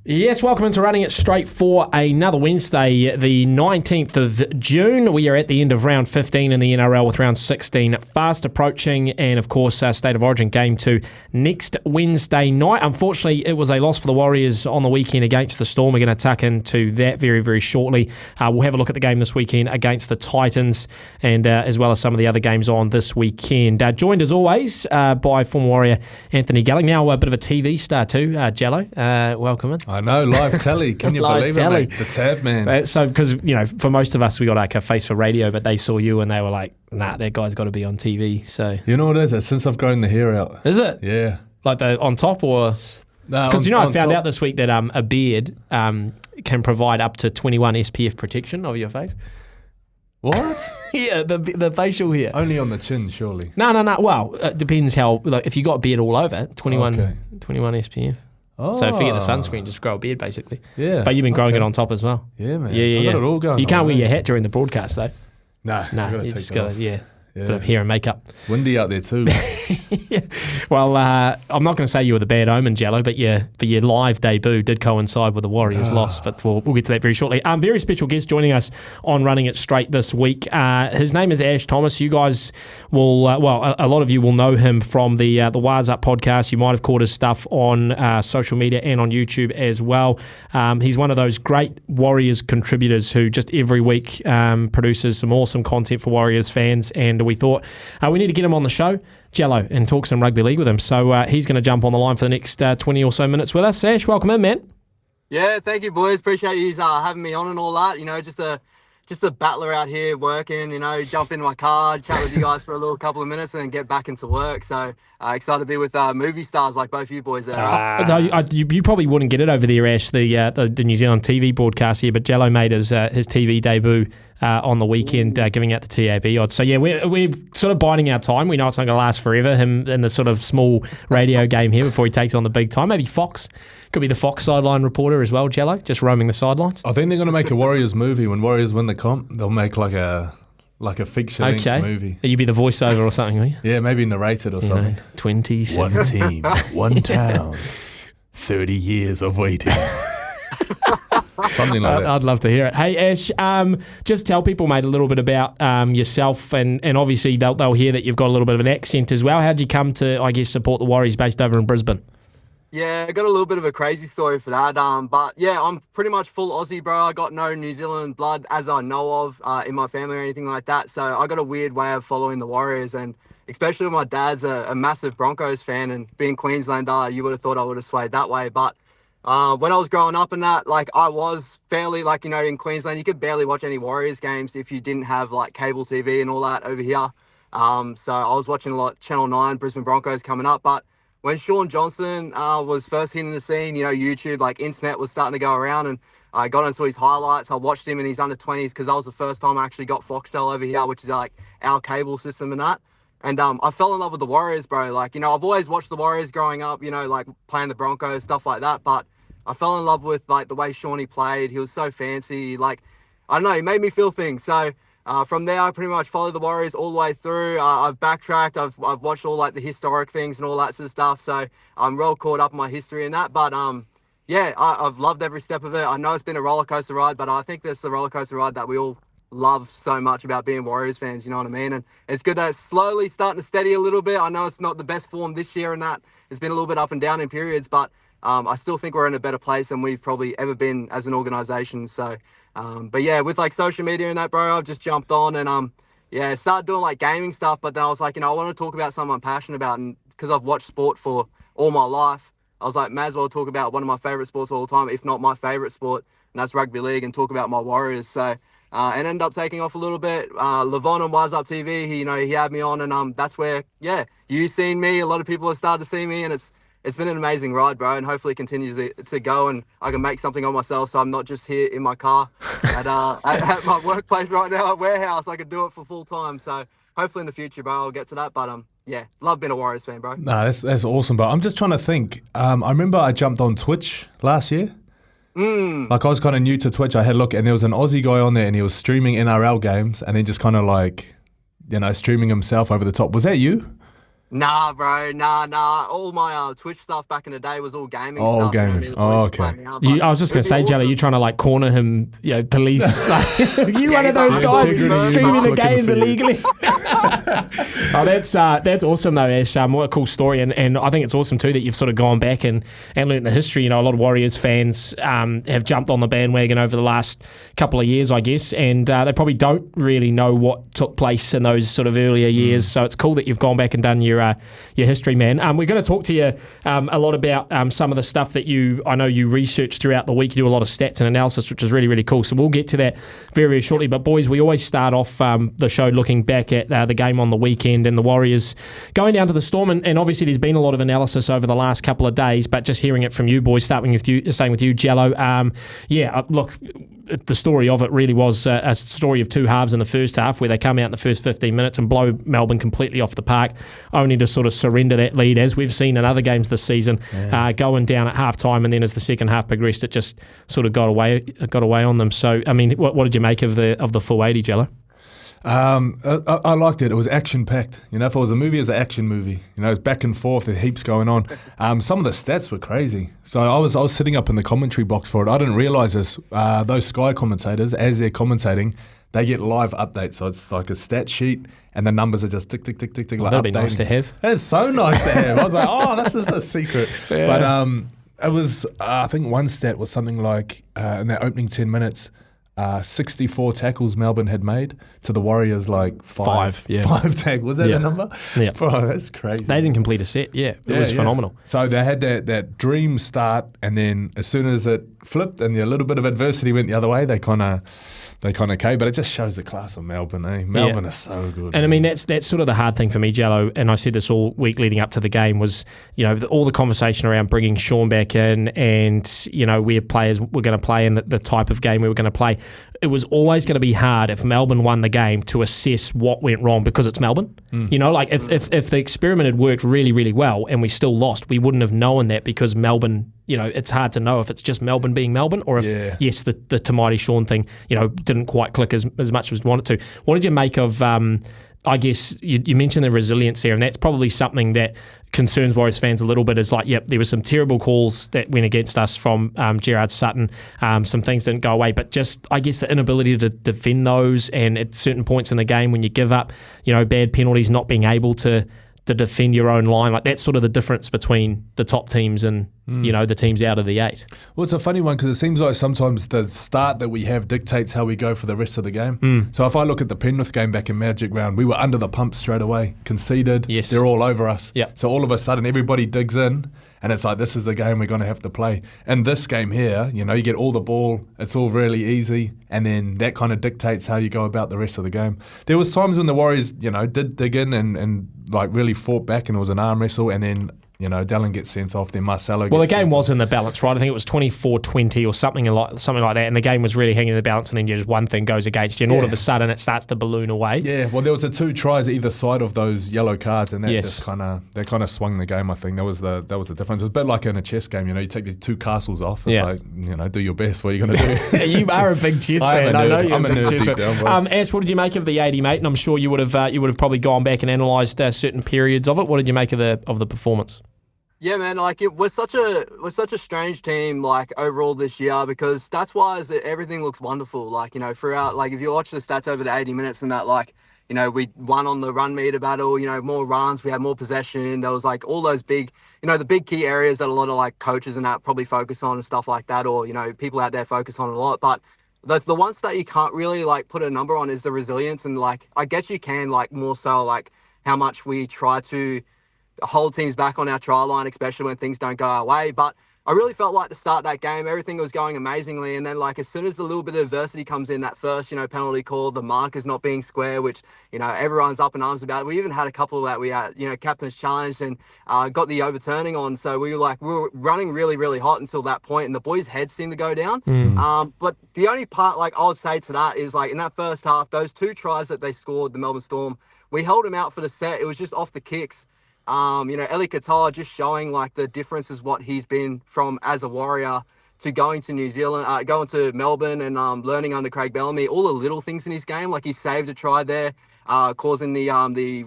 Yes, welcome into Running It Straight for another Wednesday, the 19th of June. We are at the end of round 15 in the NRL with round 16 fast approaching, and of course, State of Origin game 2 next Wednesday night. Unfortunately, it was a loss for the Warriors on the weekend against the Storm. We're going to tuck into that very, very shortly. We'll have a look at the game this weekend against the Titans, and as well as some of the other games on this weekend. Joined as always by former Warrior Anthony Galling, now a bit of a TV star too, Jello. Welcome in. I know, live telly. Can you believe telly. it, mate? The tab man. So, because, for most of us, we got like a face for radio, but they saw you and they were like, nah, that guy's got to be on TV. So, you know what it is? It's since I've grown the hair out. Is it? Yeah. Like the on top or? Because I found out this week that a beard can provide up to 21 SPF protection of your face. What? Yeah, the facial hair. Only on the chin, surely. No. Well, it depends how, if you got a beard all over, 21 SPF. Oh. So forget the sunscreen, just grow a beard basically. Yeah. But you've been growing it on top as well. Yeah, man. Yeah. I've got it all going. You can't wear your hat during the broadcast though. No, you just got to, bit of hair and makeup. Windy out there too. Yeah. Well, I'm not going to say you were the bad omen, Jello, but your live debut did coincide with the Warriors' loss, but we'll get to that very shortly. Very special guest joining us on Running It Straight this week. His name is Ash Thomas. You guys will, a lot of you will know him from the Wires Up podcast. You might have caught his stuff on social media and on YouTube as well. He's one of those great Warriors contributors who just every week produces some awesome content for Warriors fans, and we thought we need to get him on the show, Jello, and talk some rugby league with him. So he's going to jump on the line for the next 20 or so minutes with us. Ash, welcome in, man. Yeah, thank you, boys. Appreciate you having me on and all that. Just a battler out here working, jump in my car, chat with you guys for a little couple of minutes and then get back into work. So excited to be with movie stars like both you boys there. You probably wouldn't get it over there, Ash, the New Zealand TV broadcast here, but Jello made his TV debut on the weekend, giving out the TAB odds. So, yeah, we're sort of biding our time. We know it's not going to last forever, him in the sort of small radio game here before he takes on the big time. Maybe Fox. Could be the Fox sideline reporter as well, Jello, just roaming the sidelines. I think they're going to make a Warriors movie. When Warriors win the comp, they'll make like a fiction-length movie. You'd be the voiceover or something, will you? Yeah, maybe narrated or something. 20 One team, one town, 30 years of waiting. Something like that. I'd love to hear it. Hey, Ash, just tell people, mate, a little bit about yourself, and obviously they'll hear that you've got a little bit of an accent as well. How'd you come to, I guess, support the Warriors based over in Brisbane? Yeah, I got a little bit of a crazy story for that. But yeah, I'm pretty much full Aussie, bro. I got no New Zealand blood as I know of in my family or anything like that. So I got a weird way of following the Warriors, and especially my dad's a massive Broncos fan, and being Queenslander, you would have thought I would have swayed that way. But when I was growing up and that, I was fairly, in Queensland, you could barely watch any Warriors games if you didn't have, cable TV and all that over here. So I was watching a lot Channel 9, Brisbane Broncos coming up. But when Sean Johnson was first hitting the scene, YouTube, internet was starting to go around, and I got into his highlights. I watched him in his under-20s because that was the first time I actually got Foxtel over here, which is, our cable system and that. And I fell in love with the Warriors, bro. I've always watched the Warriors growing up, playing the Broncos, stuff like that. But I fell in love with, the way Shawnee played. He was so fancy. I don't know, he made me feel things. So from there, I pretty much followed the Warriors all the way through. I've backtracked. I've watched all, the historic things and all that sort of stuff. So I'm real caught up in my history and that. But, I've loved every step of it. I know it's been a roller coaster ride, but I think that's the roller coaster ride that we all love so much about being Warriors fans, you know what I mean? And it's good that it's slowly starting to steady a little bit. I know it's not the best form this year and that. It's been a little bit up and down in periods, but I still think we're in a better place than we've probably ever been as an organisation. So, but yeah, with social media and that, bro, I've just jumped on and started doing gaming stuff. But then I was I want to talk about something I'm passionate about, and because I've watched sport for all my life, I was may as well talk about one of my favourite sports all the time, if not my favourite sport, and that's rugby league, and talk about my Warriors. So. And ended up taking off a little bit. Levon on Wires Up TV, he had me on, and that's where, you seen me. A lot of people have started to see me, and it's been an amazing ride, bro, and hopefully it continues to go, and I can make something of myself, so I'm not just here in my car at my workplace right now at warehouse. I could do it for full time, so hopefully in the future, bro, I'll get to that. But love being a Warriors fan, bro. No, that's awesome, bro. I'm just trying to think. I remember I jumped on Twitch last year. I was kind of new to Twitch. I had a look, and there was an Aussie guy on there, and he was streaming NRL games, and then just kind of streaming himself over the top. Was that you? Nah, bro, nah. All my Twitch stuff back in the day was all gaming Oh, stuff. gaming. You know, Oh, okay. I was just going to say, Jelly, you're trying to like corner him, police. You one of those guys streaming the games illegally. Oh, that's awesome though, Ash. What a cool story, and I think it's awesome too that you've sort of gone back and learnt the history. A lot of Warriors fans have jumped on the bandwagon over the last couple of years, I guess, and they probably don't really know what took place in those sort of earlier years. So it's cool that you've gone back and done your history, man. We're going to talk to you a lot about some of the stuff that I know you research throughout the week. You do a lot of stats and analysis, which is really, really cool. So we'll get to that very, very shortly. But boys, we always start off the show looking back at the game on the weekend and the Warriors going down to the Storm. And obviously there's been a lot of analysis over the last couple of days, but just hearing it from you boys, starting with you, Jello. Look, the story of it really was a story of two halves in the first half where they come out in the first 15 minutes and blow Melbourne completely off the park, only to sort of surrender that lead, as we've seen in other games this season, going down at half-time, and then as the second half progressed, it just sort of got away on them. So, I mean, what did you make of the full 80, Jello? I liked it. It was action-packed. If it was a movie, it was an action movie. It's back and forth, there's heaps going on. Some of the stats were crazy. So I was sitting up in the commentary box for it. I didn't realise this. Those Sky commentators, as they're commentating, they get live updates. So it's like a stat sheet, and the numbers are just tick, tick, tick, tick, tick. Like that'd updating. Be nice to have. It's so nice to have. I was like, this is the secret. Yeah. But it was, I think one stat was something like, in their opening 10 minutes, 64 tackles Melbourne had made to the Warriors, like five tackles. Was that the number? Yeah. Bro, that's crazy. They didn't complete a set. Yeah, it was phenomenal. So they had that dream start, and then as soon as it flipped and a little bit of adversity went the other way, they kind of came. But it just shows the class of Melbourne, eh? Melbourne is so good. And I mean, that's sort of the hard thing for me, Jello, and I said this all week leading up to the game, was, all the conversation around bringing Sean back in and, where players were going to play and the type of game we were going to play. It was always going to be hard if Melbourne won the game to assess what went wrong because it's Melbourne. If the experiment had worked really, really well and we still lost, we wouldn't have known that because Melbourne, it's hard to know if it's just Melbourne being Melbourne or if, yes, the Tamaiti Sean thing, didn't quite click as much as we wanted to. What did you make of, I guess, you mentioned the resilience there, and that's probably something that concerns Warriors fans a little bit, is like, there were some terrible calls that went against us from Gerard Sutton. Some things didn't go away, but just, I guess, the inability to defend those, and at certain points in the game when you give up, bad penalties, not being able to defend your own line, like that's sort of the difference between the top teams and the teams out of the 8. Well, it's a funny one because it seems like sometimes the start that we have dictates how we go for the rest of the game. So if I look at the Penrith game back in Magic Round, we were under the pump straight away, conceded, they're all over us. Yep. So all of a sudden everybody digs in, and it's like, this is the game we're going to have to play. And this game here, you get all the ball, it's all really easy, and then that kind of dictates how you go about the rest of the game. There was times when the Warriors, did dig in and like really fought back, and it was an arm wrestle, and then Dallin gets sent off, then Marcelo gets Well, the game sent was off. in the balance, right? I think it was 24-20 or something like that, and the game was really hanging in the balance, and then just one thing goes against you, and all of a sudden it starts to balloon away. Yeah, well, there was the 2 tries either side of those yellow cards, and that just kind of swung the game. I think that was the difference. It's a bit like in a chess game, you take the 2 castles off. It's like, do your best. What are you going to do? You are a big chess fan. I know you're I'm a big chess deep fan. down, Ash, what did you make of the 80, mate? And I'm sure you would have probably gone back and analysed certain periods of it. What did you make of the performance? Yeah, man, we're such a strange team, overall this year, because stats-wise, everything looks wonderful. Throughout, if you watch the stats over the 80 minutes and that, we won on the run meter battle, more runs, we had more possession. There was, all those big, the big key areas that a lot of, coaches and that probably focus on and stuff like that, or, people out there focus on a lot. But the one stat you can't really, put a number on is the resilience. And, I guess you can, more so, how much we try to hold teams back on our try line, especially when things don't go our way. But I really felt like to start that game, everything was going amazingly. And then, as soon as the little bit of adversity comes in, that first, penalty call, the markers not being square, which, everyone's up in arms about. We even had a couple that we had, captain's challenged and got the overturning on. So we were running really, really hot until that point, and the boys' heads seemed to go down. But the only part, I would say to that is, in that first half, those 2 tries that they scored, the Melbourne Storm, we held them out for the set. It was just off the kicks. Eli Katoa just showing the difference is what he's been from as a Warrior to going to New Zealand, going to Melbourne and learning under Craig Bellamy, all the little things in his game. He saved a try there causing the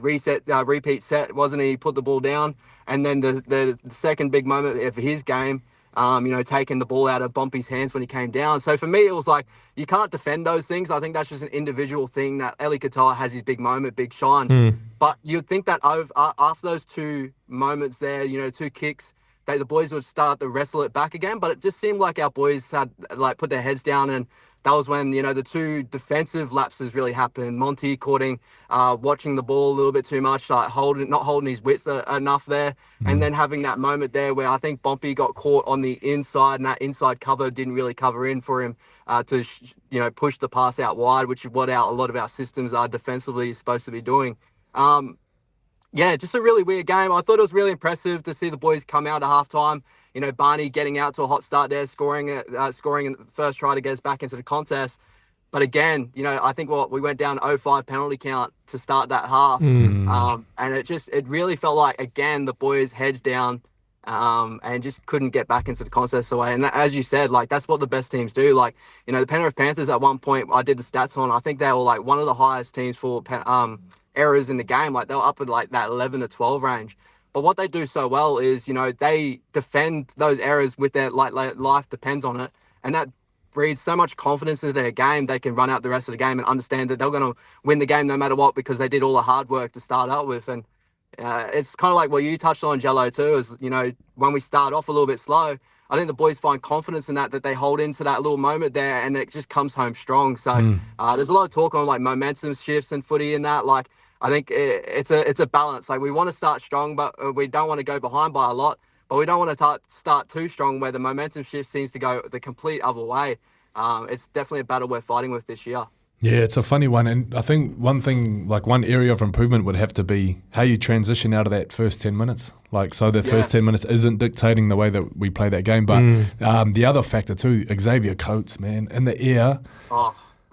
repeat set, wasn't he? Put the ball down, and then the second big moment of his game, taking the ball out of Bumpy's hands when he came down. So for me, it was like, you can't defend those things. I think that's just an individual thing that Eli Katoa has his big moment, big shine. But you'd think that after those two moments there, two kicks, that the boys would start to wrestle it back again. But it just seemed like our boys had put their heads down, and that was when, the two defensive lapses really happened. Monty watching the ball a little bit too much, not holding his width enough there. And then having that moment there where I think Bumpy got caught on the inside, and that inside cover didn't really cover in for him to push the pass out wide, which is what a lot of our systems are defensively supposed to be doing. Just a really weird game. I thought it was really impressive to see the boys come out at halftime. Barney getting out to a hot start there, scoring in the first try to get us back into the contest. But again, I think we went down 0-5 penalty count to start that half. And it really felt like, again, the boys heads down and just couldn't get back into the contest away. And as you said, that's what the best teams do. The Penrith Panthers at one point, I did the stats on, I think they were one of the highest teams for errors in the game. They were up at that 11 to 12 range. But what they do so well is, they defend those errors with their life depends on it. And that breeds so much confidence into their game. They can run out the rest of the game and understand that they're going to win the game no matter what, because they did all the hard work to start out with. And it's kind of like what you touched on, Jello, too, is, when we start off a little bit slow, I think the boys find confidence in that they hold into that little moment there, and it just comes home strong. So there's a lot of talk on momentum shifts and footy and that. I think it's a balance. We want to start strong, but we don't want to go behind by a lot. But we don't want to start too strong where the momentum shift seems to go the complete other way. It's definitely a battle we're fighting with this year. Yeah, it's a funny one. And I think one thing, one area of improvement would have to be how you transition out of that first 10 minutes. So the first 10 minutes isn't dictating the way that we play that game. But the other factor too, Xavier Coates, man, in the air.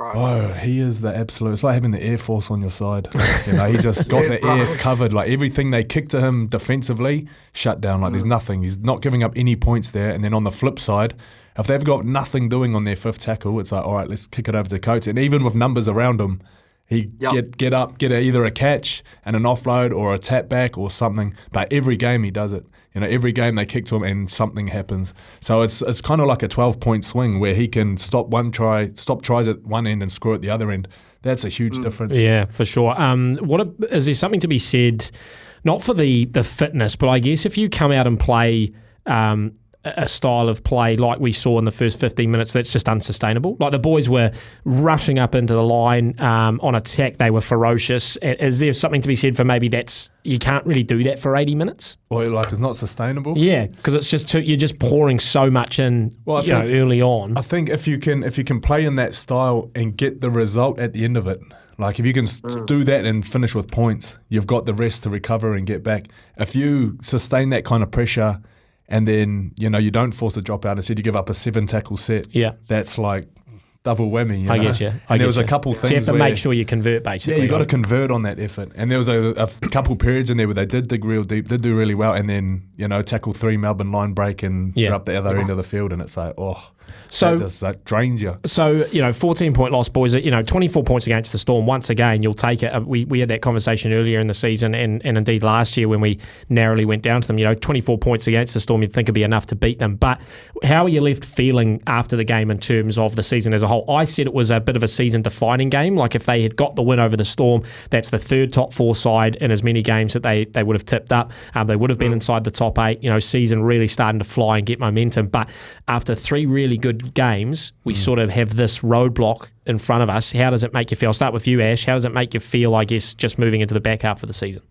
Oh, he is the absolute. It's like having the Air Force on your side. He just got the air covered. Everything they kicked to him defensively, shut down. There's nothing. He's not giving up any points there. And then on the flip side, if they've got nothing doing on their fifth tackle, it's all right, let's kick it over to Coates. And even with numbers around him, he get up, get either a catch and an offload or a tap back or something. But every game he does it. Every game they kick to him and something happens. So it's kind of like a 12-point swing where he can stop tries at one end and score at the other end. That's a huge difference. Yeah, for sure. Is there something to be said, not for the fitness, but I guess if you come out and play a style of play like we saw in the first 15 minutes, that's just unsustainable. The boys were rushing up into the line on attack. They were ferocious. Is there something to be said for maybe you can't really do that for 80 minutes? Or it's not sustainable? Yeah, because it's just you're just pouring so much in early on. I think if you can play in that style and get the result at the end of it, if you can do that and finish with points, you've got the rest to recover and get back. If you sustain that kind of pressure and then, you don't force a dropout, instead you give up a 7-tackle set. Yeah. That's double whammy. I get you. And there was a couple things. So you have to make sure you convert, basically. Yeah, you got to convert on that effort. And there was a couple periods in there where they did dig real deep, did do really well, and then tackle 3 Melbourne line break and you're up the other end of the field, and it's So that drains you. So 14-point loss, boys. 24 points against the Storm. Once again, you'll take it. We had that conversation earlier in the season, and indeed last year when we narrowly went down to them. 24 points against the Storm, you'd think it'd be enough to beat them. But how are you left feeling after the game in terms of the season as a whole? I said it was a bit of a season-defining game. If they had got the win over the Storm, that's the third top 4 side in as many games that they would have tipped up. They would have been inside the top 8. Season really starting to fly and get momentum. But after 3 really good games, we sort of have this roadblock in front of us. How does it make you feel? I'll start with you, Ash. How does it make you feel, I guess, just moving into the back half of the season?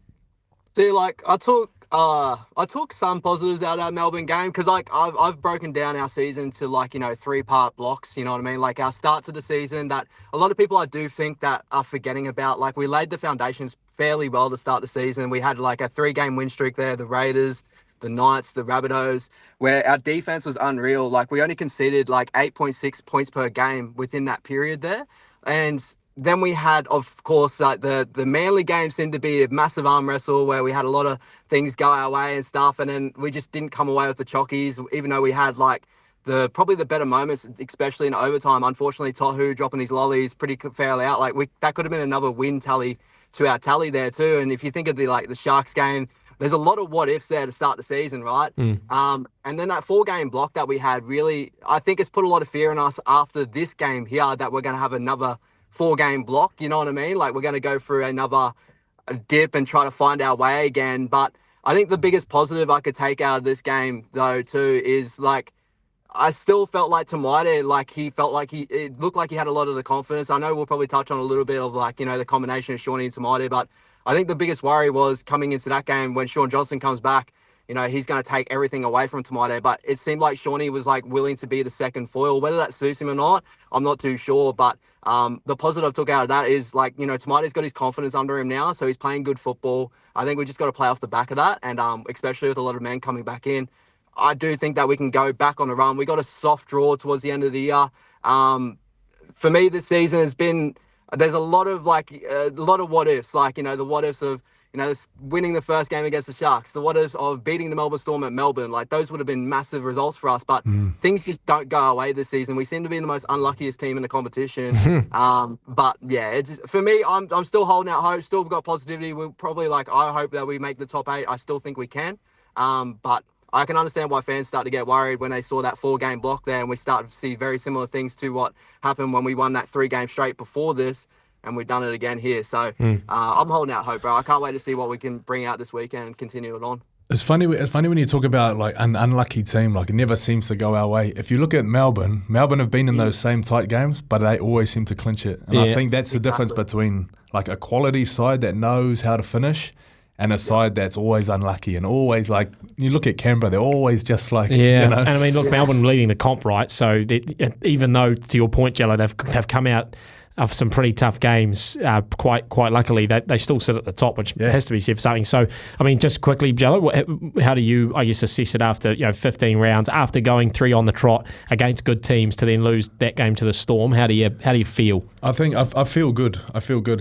See, I took some positives out of that Melbourne game because I've broken down our season to 3-part blocks. You know what I mean? Our start to the season that a lot of people I do think that are forgetting about. We laid the foundations fairly well to start the season. We had a 3-game win streak there. The Raiders, the Knights, the Rabbitohs, where our defense was unreal. We only conceded 8.6 points per game within that period there. And then we had, of course, the Manly game seemed to be a massive arm wrestle where we had a lot of things go our way and stuff. And then we just didn't come away with the chockies, even though we had probably the better moments, especially in overtime. Unfortunately, Tohu dropping his lollies pretty fairly out. That could have been another win tally to our tally there too. And if you think of the Sharks game, there's a lot of what ifs there to start the season, right? And then that 4-game block that we had really, I think it's put a lot of fear in us after this game here that we're going to have another 4-game block. You know what I mean? Like we're going to go through another dip and try to find our way again. But I think the biggest positive I could take out of this game though too is like, I still felt like Tamaite, like he felt like it looked like he had a lot of the confidence. I know we'll probably touch on a little bit of like, you know, the combination of Shawnee and Tamaite, but I think the biggest worry was coming into that game when Shaun Johnson comes back, you know, he's going to take everything away from Tamaite. But it seemed like Shawnee was like willing to be the second foil. Whether that suits him or not, I'm not too sure. But the positive I took out of that is like, you know, Tamaite's got his confidence under him now, so he's playing good football. I think we just got to play off the back of that. And especially with a lot of men coming back in, I do think that we can go back on the run. We got a soft draw towards the end of the year. For me, this season has been, there's a lot of what ifs, like, you know, the what ifs of, you know, winning the first game against the Sharks, the what ifs of beating the Melbourne Storm at Melbourne. Like those would have been massive results for us, but things just don't go away this season. We seem to be the most unluckiest team in the competition. But yeah, it's just, for me, I'm still holding out hope, still got positivity. We'll probably I hope that we make the top 8. I still think we can. But I can understand why fans start to get worried when they saw that 4-game block there, and we start to see very similar things to what happened when we won that 3 game straight before this, and we've done it again here. So I'm holding out hope, bro. I can't wait to see what we can bring out this weekend and continue it on. It's funny when you talk about like an unlucky team, like it never seems to go our way. If you look at Melbourne have been in those same tight games, but they always seem to clinch it. And I think that's the difference between like a quality side that knows how to finish and a side that's always unlucky and always like, you look at Canberra, they're always just like, you know. And I mean, look, Melbourne leading the comp, right? So even though, to your point, Jello, they've come out of some pretty tough games, quite luckily, they still sit at the top, which has to be said for something. So, I mean, just quickly, Jello, how do you, I guess, assess it after 15 rounds, after going 3 on the trot against good teams to then lose that game to the Storm? How do you feel? I think I feel good.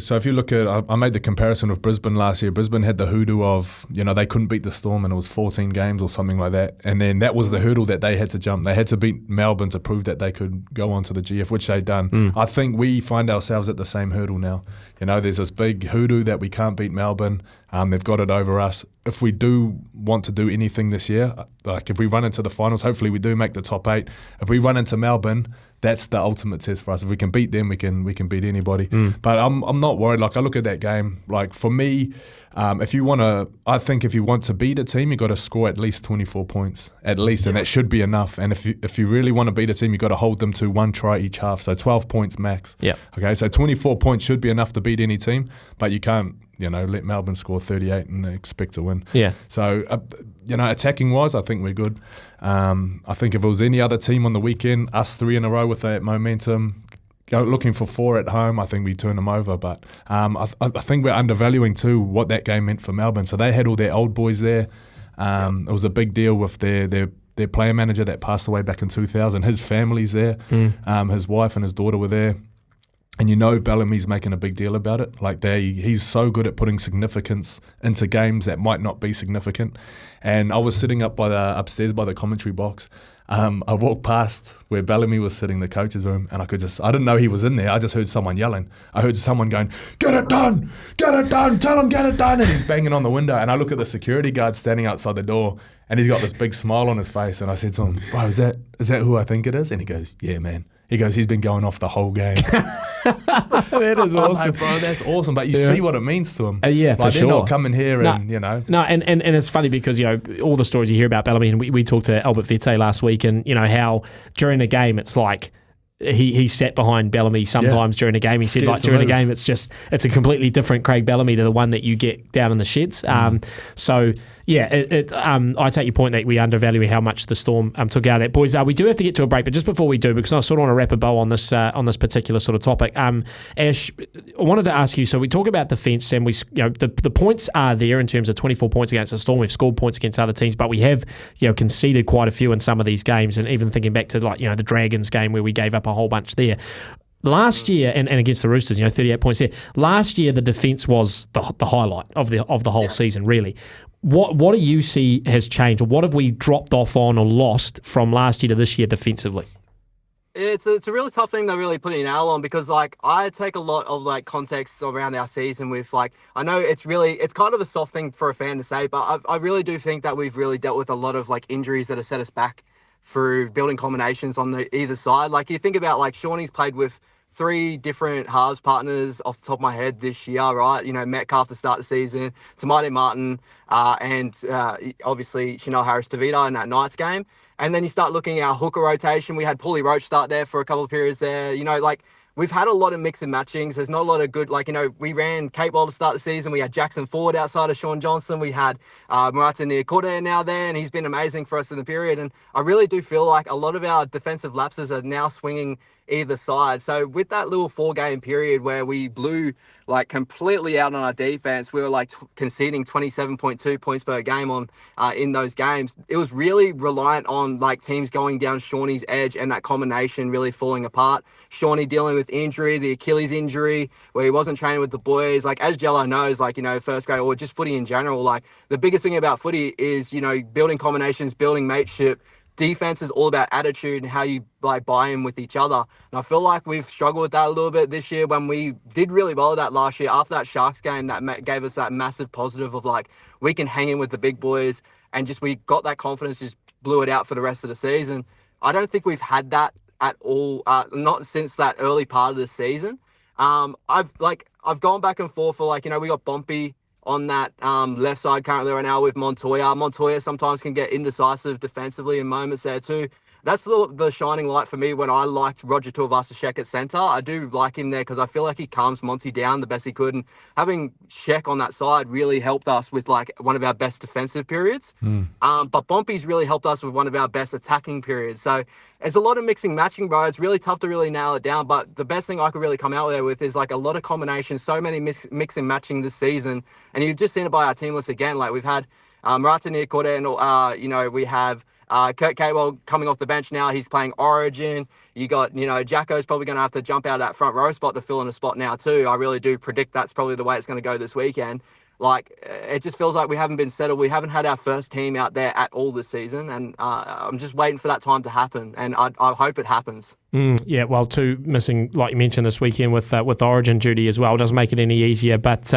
So if you look at, I made the comparison with Brisbane last year. Brisbane had the hoodoo of, they couldn't beat the Storm and it was 14 games or something like that. And then that was the hurdle that they had to jump. They had to beat Melbourne to prove that they could go on to the GF, which they'd done. I think we find ourselves at the same hurdle now. There's this big hoodoo that we can't beat Melbourne. They've got it over us. If we do want to do anything this year, like if we run into the finals, hopefully we do make the top 8. If we run into Melbourne, that's the ultimate test for us. If we can beat them, we can beat anybody. But I'm not worried. Like I look at that game. Like for me, if you want to beat a team, you got to score at least 24 points, at least, and that should be enough. And if you really want to beat a team, you got to hold them to 1 try each half, so 12 points max. Yeah. Okay, so 24 points should be enough to beat any team, but you can't let Melbourne score 38 and expect to win. Yeah. So attacking wise, I think we're good. I think if it was any other team on the weekend, us 3 in a row with that momentum, looking for 4 at home, I think we turn them over. But I think we're undervaluing too what that game meant for Melbourne. So they had all their old boys there. It was a big deal with their player manager that passed away back in 2000. His family's there. His wife and his daughter were there. And Bellamy's making a big deal about it. Like he's so good at putting significance into games that might not be significant. And I was sitting upstairs by the commentary box. I walked past where Bellamy was sitting, the coach's room, and I didn't know he was in there. I just heard someone yelling. I heard someone going, "Get it done! Get it done! Tell him get it done!" And he's banging on the window. And I look at the security guard standing outside the door, and he's got this big smile on his face. And I said to him, "Bro, is that who I think it is?" And he goes, "Yeah, man." He goes, "He's been going off the whole game." That is awesome. I was like, "Bro, that's awesome." But you see what it means to him. Yeah, for sure. They're not coming here No, and it's funny because, all the stories you hear about Bellamy, and we talked to Albert Vete last week, and, how during a game it's like, he sat behind Bellamy sometimes during a game. He said, like, during a game, it's a completely different Craig Bellamy to the one that you get down in the sheds. So, I take your point that we undervalue how much the Storm took out of that. Boys, we do have to get to a break, but just before we do, because I sort of want to wrap a bow on this particular sort of topic, Ash, I wanted to ask you, so we talk about defence, and the points are there in terms of 24 points against the Storm. We've scored points against other teams, but we have conceded quite a few in some of these games, and even thinking back to the Dragons game where we gave up a whole bunch there. Last year, and against the Roosters, 38 points there. Last year, the defence was the highlight of the whole season, really. What do you see has changed, or what have we dropped off on or lost from last year to this year defensively? It's a really tough thing to really put a nail on because like I take a lot of like context around our season with like I know it's kind of a soft thing for a fan to say, but I really do think that we've really dealt with a lot of like injuries that have set us back through building combinations on either side. Like you think about like Shawnee's played with 3 different halves partners off the top of my head this year, right? You know, Metcalf to start the season, Tamati Martin, and obviously Chanel Harris-Tavita in that Knights game. And then you start looking at our hooker rotation. We had Paulie Roach start there for a couple of periods there. You know, like we've had a lot of mix and matchings. There's not a lot of good, like, you know, we ran Kate Ball to start the season. We had Jackson Ford outside of Sean Johnson. We had Murata Niakode now there, and he's been amazing for us in the period. And I really do feel like a lot of our defensive lapses are now swinging either side. So with that little 4-game period where we blew like completely out on our defense, we were like conceding 27.2 points per game on in those games. It was really reliant on like teams going down Shawnee's edge and that combination really falling apart. Shawnee dealing with injury, the Achilles injury, where he wasn't training with the boys. Like as Jello knows, like, you know, first grade or just footy in general, like the biggest thing about footy is, you know, building combinations, building mateship. Defense is all about attitude and how you like buy in with each other. And I feel like we've struggled with that a little bit this year when we did really well with that last year. After that Sharks game, that gave us that massive positive of like, we can hang in with the big boys and just, we got that confidence, just blew it out for the rest of the season. I don't think we've had that at all, not since that early part of the season. I've gone back and forth for like, you know, we got Bumpy on that left side currently right now with Montoya. Montoya sometimes can get indecisive defensively in moments there too. That's the shining light for me when I liked Roger Tuivasa-Sheck at centre. I do like him there because I feel like he calms Monty down the best he could. And having Sheck on that side really helped us with like one of our best defensive periods. But Bumpy's really helped us with one of our best attacking periods. So it's a lot of mixing matching, bro. It's really tough to really nail it down. But the best thing I could really come out there with is like a lot of combinations, so many mix and matching this season. And you've just seen it by our team list again. Like we've had Murata Niakode and, you know, we have Kurt Cabell coming off the bench now. He's playing Origin. You got, you know, Jacko's probably going to have to jump out of that front row spot to fill in a spot now too. I really do predict that's probably the way it's going to go this weekend. Like, it just feels like we haven't been settled. We haven't had our first team out there at all this season. And I'm just waiting for that time to happen. And I hope it happens. Yeah, well, 2 missing, like you mentioned, this weekend with Origin duty as well. Doesn't make it any easier, but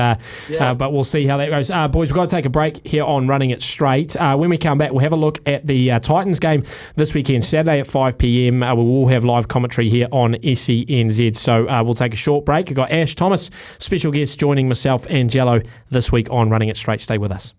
we'll see how that goes. Boys, we've got to take a break here on Running It Straight. When we come back, we'll have a look at the Titans game this weekend, Saturday at 5 p.m. We will have live commentary here on SENZ. So we'll take a short break. We've got Ash Thomas, special guest, joining myself and Jello this week on Running It Straight. Stay with us.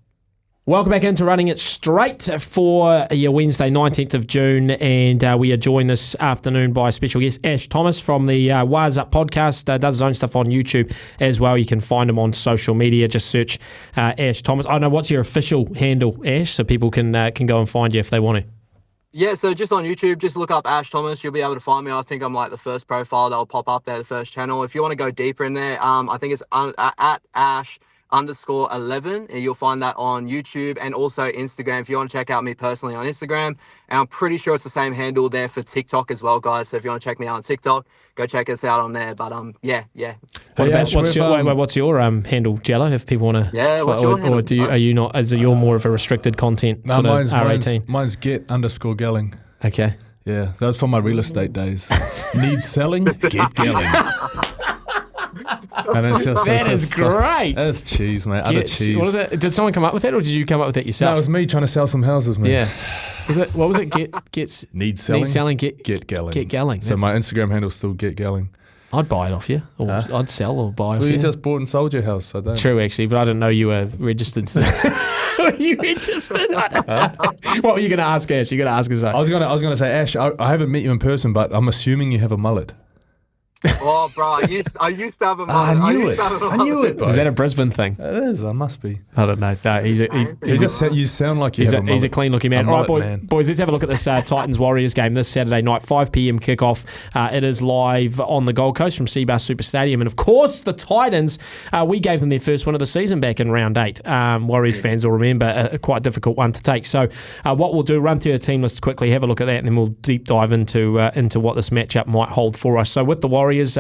Welcome back into Running It Straight for your Wednesday, 19th of June, and we are joined this afternoon by special guest Ash Thomas from the Wires Up podcast. Does his own stuff on YouTube as well. You can find him on social media. Just search Ash Thomas. I don't know, what's your official handle, Ash, so people can go and find you if they want to? Yeah, so just on YouTube, just look up Ash Thomas. You'll be able to find me. I think I'm like the first profile that will pop up there, the first channel. If you want to go deeper in there, I think it's at Ash_11, and you'll find that on YouTube and also Instagram if you want to check out me personally on Instagram. And I'm pretty sure it's the same handle there for TikTok as well, guys. So if you want to check me out on TikTok, go check us out on there. But yeah. What's your handle, Jello? If people want to, what's your handle? Or are you not? Is it you're more of a restricted content? No, sort mine's of R18. Mine's get_Gelling. Okay. Yeah, that was from my real estate days. Need selling? Get Gelling. And it's just, that is great. That's cheese, mate. Utter cheese. What is it? Did someone come up with that, or did you come up with that yourself? No, it was me trying to sell some houses, man. Yeah. What was it? Need selling. Get Gelling. Get Gelling. So my Instagram handle's still Get Gelling. I'd buy it off you, or I'd sell or buy off you. You just bought and sold your house, so don't. True, actually, but I didn't know you were registered. Were you registered? What were you going to ask, Ash? You're going to ask us that. I was going to say, Ash, I haven't met you in person, but I'm assuming you have a mullet. Oh, bro, I used to have a mullet. I knew it. Bro. Is that a Brisbane thing? It is. I must be. I don't know. No, you sound like you have a mullet. He's a clean-looking man. All right, boys, let's have a look at this Titans-Warriors game this Saturday night, 5 p.m. kickoff. It is live on the Gold Coast from Seabus Super Stadium. And, of course, the Titans, we gave them their first win of the season back in round 8. Warriors fans will remember a quite difficult one to take. So what we'll do, run through the team list quickly, have a look at that, and then we'll deep dive into what this matchup might hold for us. So with the Warriors, Warriors.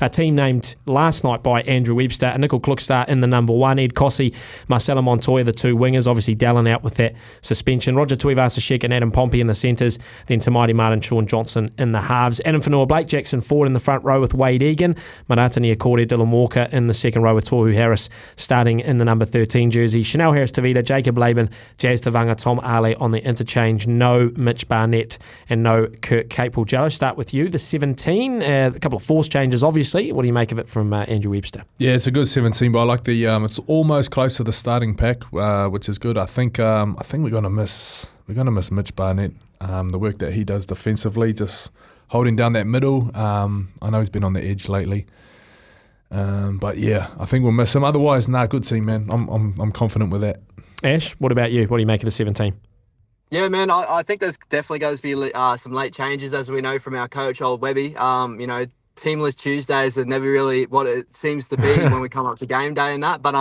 A team named last night by Andrew Webster, and Nickel Klukstar in the number 1, Ed Cossey, Marcelo Montoya, the 2 wingers, obviously Dallin out with that suspension, Roger Tuivasa-Sheck and Adam Pompey in the centres, then Tamati Martin, Sean Johnson in the halves, Adam Whanua, Blake Jackson forward in the front row with Wade Egan, Marata Niakore, Dylan Walker in the second row with Tohu Harris starting in the number 13 jersey, Chanel Harris-Tavita, Jacob Laban, Jazz Tavanga, Tom Ale on the interchange, no Mitch Barnett and no Kirk Capel. Jello, start with you. The 17, a couple of force changes obviously. What do you make of it from Andrew Webster? Yeah, it's a good 17, but I like the it's almost close to the starting pack, which is good. I think we're gonna miss Mitch Barnett. The work that he does defensively, just holding down that middle. I know he's been on the edge lately. But yeah, I think we'll miss him. Otherwise, good team, man. I'm confident with that. Ash, what about you? What do you make of the 17? Yeah, man, I think there's definitely going to be some late changes, as we know from our coach, old Webby. Teamless Tuesdays are never really what it seems to be when we come up to game day and that. But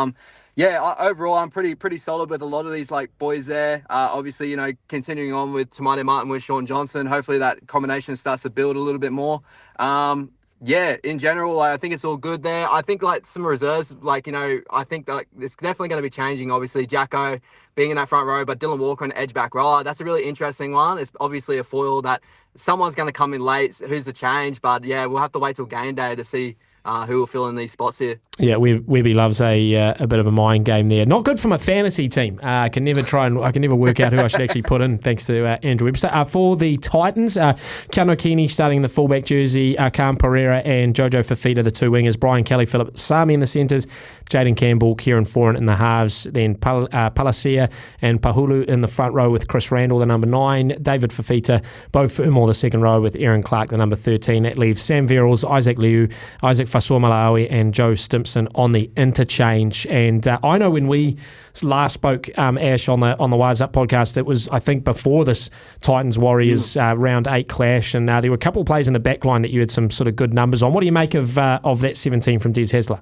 overall, I'm pretty solid with a lot of these boys there. Obviously, continuing on with Tamati Martin with Sean Johnson. Hopefully that combination starts to build a little bit more. In general, I think it's all good there. I think some reserves, I think it's definitely going to be changing. Obviously, Jacko being in that front row, but Dylan Walker and edge back row. That's a really interesting one. It's obviously a foil that someone's going to come in late. Who's the change? But yeah, we'll have to wait till game day to see who will fill in these spots here. Yeah, Webby loves a bit of a mind game there. Not good from a fantasy team. I can never work out who I should actually put in, thanks to Andrew Webster. For the Titans, Keanu Keeney starting in the fullback jersey, Khan Pereira and Jojo Fafita, the 2 wingers, Brian Kelly, Philip Sami in the centres, Jaden Campbell, Kieran Foran in the halves, then Palacia and Pahulu in the front row with Chris Randall, the number 9, David Fafita, Bo Fermor, the second row with Aaron Clark, the number 13. That leaves Sam Verrills, Isaac Liu, Isaac Fasua Malawi and Joe Stimpson on the interchange. And I know when we last spoke, Ash, on the Wires Up podcast, it was, I think, before this Titans-Warriors round 8 clash, and there were a couple of plays in the back line that you had some sort of good numbers on. What do you make of that 17 from Des Hasler?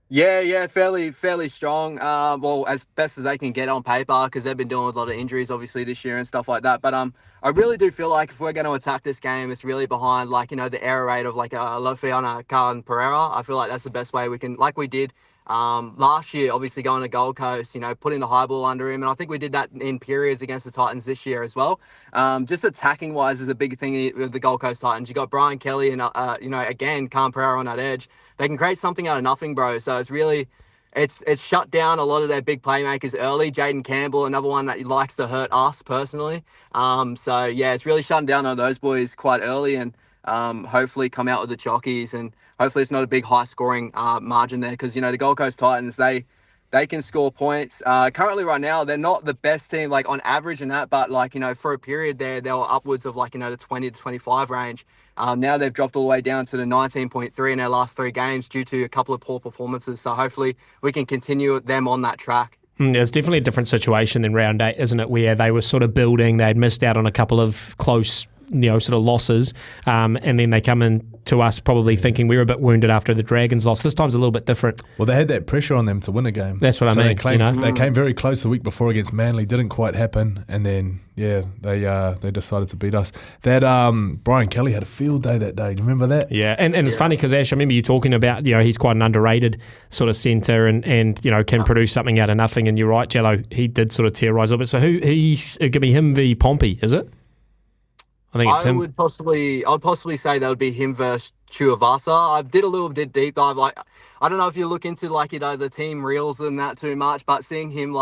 Yeah, fairly strong. Well, as best as they can get on paper, because they've been dealing with a lot of injuries, obviously, this year and stuff like that. But I really do feel like if we're going to attack this game, it's really behind, the error rate of Lofiana Khan Pereira. I feel like that's the best way we can, like we did last year, obviously going to Gold Coast, putting the high ball under him. And I think we did that in periods against the Titans this year as well. Just attacking wise is a big thing with the Gold Coast Titans. You got Brian Kelly and, again, Khan Pereira on that edge. They can create something out of nothing, bro. So it's really, it's shut down a lot of their big playmakers early. Jaden Campbell, another one that likes to hurt us personally. It's really shutting down on those boys quite early, and hopefully come out with the chockies, and hopefully it's not a big high scoring margin there, because the Gold Coast Titans, they can score points. Currently right now, they're not the best team on average and that, but for a period there, they were upwards of the 20 to 25 range. Now they've dropped all the way down to the 19.3 in their last 3 games due to a couple of poor performances. So hopefully we can continue them on that track. It's definitely a different situation than round 8, isn't it? Where they were sort of building, they'd missed out on a couple of close, sort of losses, and then they come in to us probably thinking we were a bit wounded after the Dragons loss. This time's a little bit different. Well, they had that pressure on them to win a game. That's what I mean. They came very close the week before against Manly, didn't quite happen, and then they decided to beat us. That Brian Kelly had a field day that day. Do you remember that? Yeah, and it's funny because Ash, I remember you talking about he's quite an underrated sort of centre and can produce something out of nothing. And you're right, Jello, he did sort of terrorise a little bit. So he's going to be him v Pompey, is it? I think it's him. I'd possibly say that would be him versus Tuivasa. I did a little bit deep dive. I don't know if you look into the team reels and that too much, but seeing him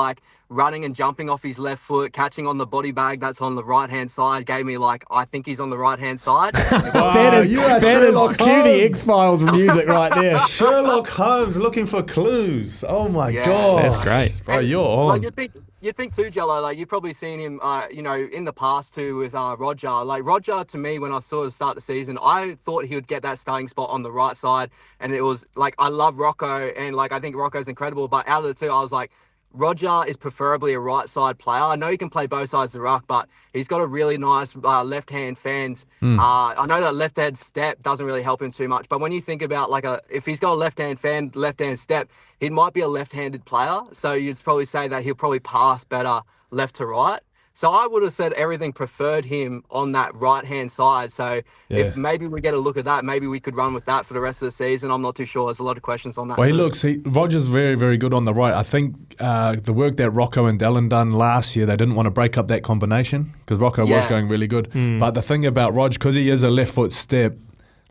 running and jumping off his left foot, catching on the body bag that's on the right hand side, gave me I think he's on the right hand side. That is cue the X-Files music right there. Sherlock Holmes looking for clues. Oh my God, that's great. Bro, you're on. You think too, Jello, you've probably seen him, in the past too with Roger. Roger, to me, when I saw the start of the season, I thought he would get that starting spot on the right side. And it was I love Rocco, and I think Rocco's incredible. But out of the two, I was Roger is preferably a right side player. I know he can play both sides of the ruck, but he's got a really nice left hand fend. I know that left hand step doesn't really help him too much, but when you think about if he's got a left hand fend, left hand step, he might be a left handed player. So you'd probably say that he'll probably pass better left to right. So I would have said everything preferred him on that right-hand side. So if maybe we get a look at that, maybe we could run with that for the rest of the season. I'm not too sure. There's a lot of questions on that. Well, Roger's very, very good on the right. I think the work that Rocco and Dallin done last year, they didn't want to break up that combination because Rocco was going really good. But the thing about Rog, because he is a left foot step,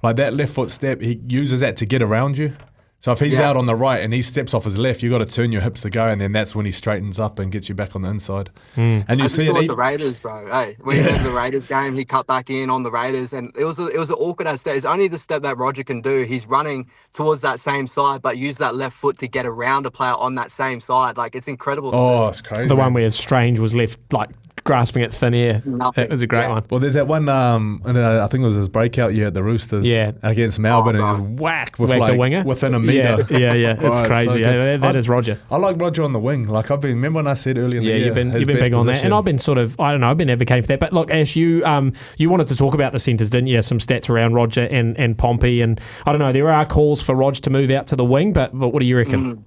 like that left foot step, he uses that to get around you. So if he's out on the right and he steps off his left, you got to turn your hips to go, and then that's when he straightens up and gets you back on the inside. And you see it. The Raiders, bro. Hey, when he went to the Raiders game, he cut back in on the Raiders, and it was an awkward step. It's only the step that Roger can do. He's running towards that same side, but use that left foot to get around a player on that same side. Like, it's incredible. It's crazy. The one where Strange was left like grasping at thin air. It was a great one. Well, there's that one, I think it was his breakout year at the Roosters against Melbourne, and he just whacked with the winger within a metre. Yeah. It's crazy. So that is Roger. I like Roger on the wing. Like remember when I said earlier in the year, you've been big on that, and I've been I've been advocating for that. But look, Ash, you wanted to talk about the centres, didn't you? Some stats around Roger and Pompey, and I don't know, there are calls for Rog to move out to the wing, but what do you reckon?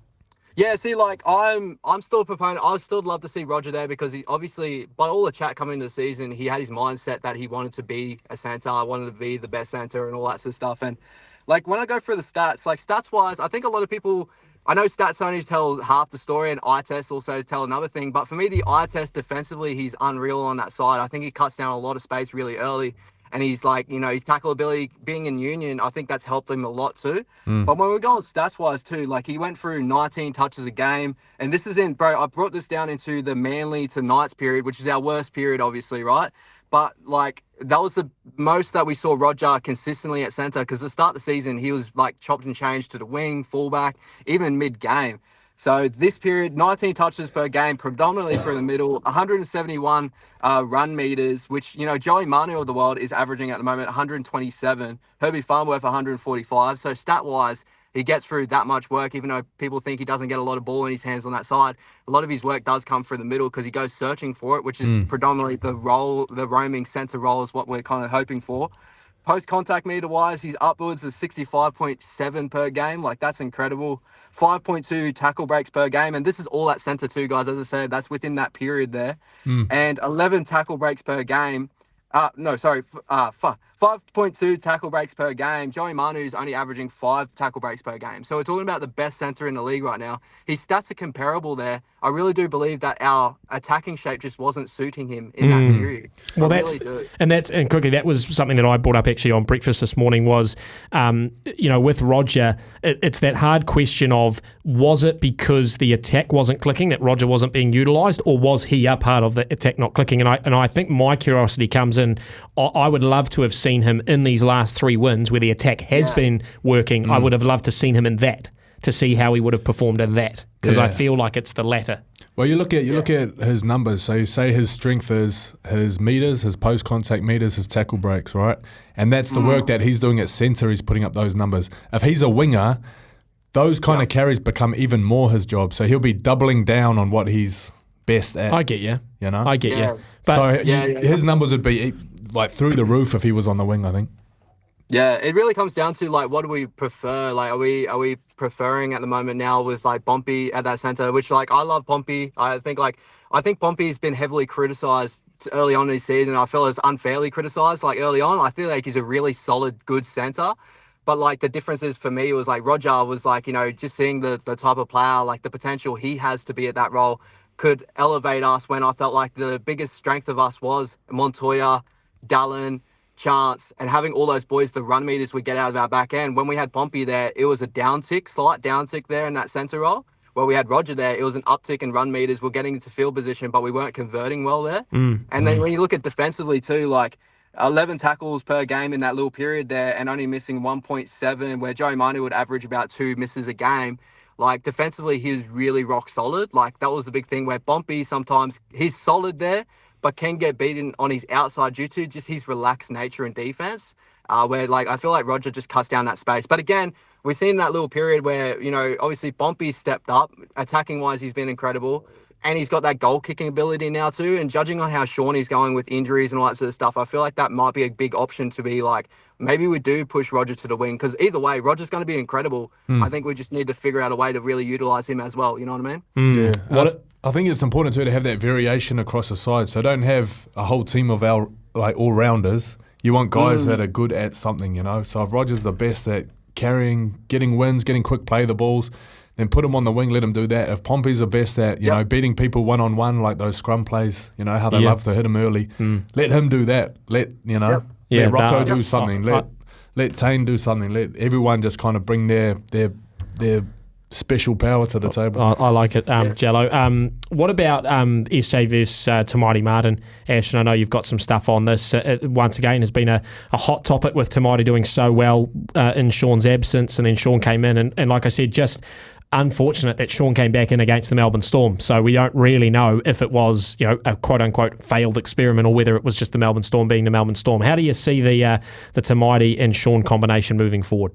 Yeah, see, like, I'm still a proponent. I'd still love to see Roger there because he obviously, by all the chat coming into the season, he had his mindset that he wanted to be a centre, wanted to be the best centre and all that sort of stuff. And, like, when I go through the stats, like, stats-wise, I think a lot of people, I know stats only tell half the story and eye tests also tell another thing. But for me, the eye test defensively, he's unreal on that side. I think he cuts down a lot of space really early. And he's like, his tackle ability being in union, I think that's helped him a lot too. But when we go on stats-wise too, like he went through 19 touches a game. And this is I brought this down into the Manly to Knights period, which is our worst period, obviously, right? But like that was the most that we saw Roger consistently at centre because at the start of the season, he was like chopped and changed to the wing, fullback, even mid-game. So this period, 19 touches per game, predominantly through the middle, 171 run meters, which, Joey Manu of the world is averaging at the moment 127, Herbie Farnworth 145. So stat-wise, he gets through that much work, even though people think he doesn't get a lot of ball in his hands on that side. A lot of his work does come through the middle because he goes searching for it, which is predominantly the roaming centre role is what we're kind of hoping for. Post-contact meter-wise, he's upwards of 65.7 per game. Like, that's incredible. 5.2 tackle breaks per game. And this is all at centre too, guys. As I said, that's within that period there. And 11 tackle breaks per game. 5.2 tackle breaks per game. Joey Manu's only averaging 5 tackle breaks per game. So we're talking about the best centre in the league right now. His stats are comparable there. I really do believe that our attacking shape just wasn't suiting him in that period. Well, and quickly, that was something that I brought up actually on breakfast this morning was, with Roger, it's that hard question of, was it because the attack wasn't clicking that Roger wasn't being utilised, or was he a part of the attack not clicking? And I think my curiosity comes in, I would love to have seen him in these last 3 wins where the attack has been working. I would have loved to seen him in that, to see how he would have performed in that, because I feel like it's the latter. Well, you look at his numbers. So you say his strength is his meters, his post-contact meters, his tackle breaks, right? And that's the work that he's doing at centre. He's putting up those numbers. If he's a winger, those kind of carries become even more his job. So he'll be doubling down on what he's best at. I get you. I get you. But his numbers would be like through the roof if he was on the wing, I think. Yeah, it really comes down to like, what do we prefer? Like, are we preferring at the moment now with like Pompey at that centre? Which, like, I love Pompey. I think Pompey's been heavily criticised early on in his season. I feel it's unfairly criticised. Like early on, I feel like he's a really solid, good centre. But like the differences for me was like Roger was like, just seeing the type of player, like the potential he has to be at that role could elevate us, when I felt like the biggest strength of us was Montoya, Dallin, Chance, and having all those boys, the run meters we get out of our back end. When we had Pompey there, it was a slight downtick there in that centre role. Where we had Roger there, it was an uptick in run meters. We're getting into field position, but we weren't converting well there. And then when you look at defensively too, like 11 tackles per game in that little period there and only missing 1.7, where Joey Manu would average about 2 misses a game. Like defensively, he was really rock solid. Like that was the big thing where Pompey sometimes, he's solid there, but can get beaten on his outside due to just his relaxed nature in defense, where like I feel like Roger just cuts down that space. But again, we've seen that little period where, obviously Pompey stepped up. Attacking-wise, he's been incredible. and he's got that goal kicking ability now too. And judging on how Shawnee's going with injuries and all that sort of stuff, I feel like that might be a big option to be like, maybe we do push Roger to the wing, because either way, Roger's going to be incredible. I think we just need to figure out a way to really utilise him as well. You know what I mean? Yeah. I think it's important too to have that variation across the side. So don't have a whole team of our like all-rounders. You want guys that are good at something, you know. So if Roger's the best at carrying, getting wins, getting quick play the balls, then put him on the wing, let him do that. If Pompey's the best at, you know, beating people one-on-one, like those scrum plays, you know, how they love to hit him early, let him do that. Let Rocco do something. Let Tane do something. Let everyone just kind of bring their special power to the table. I like it, Jello. What about SJ versus Tamati Martin? Ash, and I know you've got some stuff on this. Once again, has been a hot topic with Tamati doing so well in Sean's absence, and then Sean came in, and like I said, just unfortunate that Sean came back in against the Melbourne Storm. So we don't really know if it was, you know, a quote-unquote failed experiment or whether it was just the Melbourne Storm being the Melbourne Storm. How do you see the Tamati and Sean combination moving forward?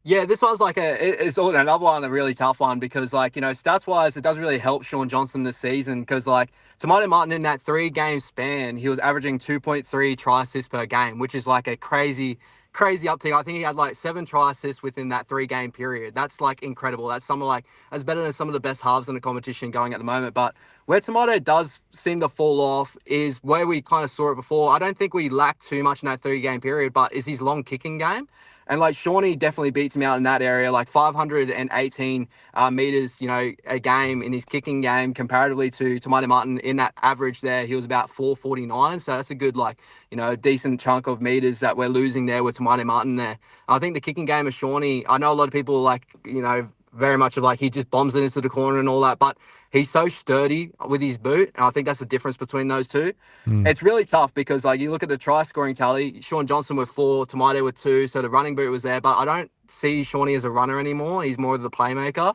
Yeah, this one's like it's another one, a really tough one, because like, you know, stats-wise, it doesn't really help Sean Johnson this season, because like Tamati Martin in that 3-game span, he was averaging 2.3 try assists per game, which is like a crazy uptick. I think he had like 7 try assists within that 3-game period. That's like incredible. That's that's better than some of the best halves in the competition going at the moment. But where Tomato does seem to fall off is where we kind of saw it before. I don't think we lacked too much in that 3-game period, but is his long kicking game. And like Shawnee definitely beats him out in that area, like 518 meters, you know, a game in his kicking game comparatively to Tamati Martin. In that average there, he was about 449. So that's a good, like, you know, decent chunk of meters that we're losing there with Tamati Martin there. I think the kicking game of Shawnee, I know a lot of people like, you know, very much of like he just bombs it into the corner and all that, but he's so sturdy with his boot, and I think that's the difference between those two. It's really tough because like you look at the try scoring tally, Sean Johnson with 4, Tomato with 2, so the running boot was there, but I don't see Shawnee as a runner anymore. He's more of the playmaker.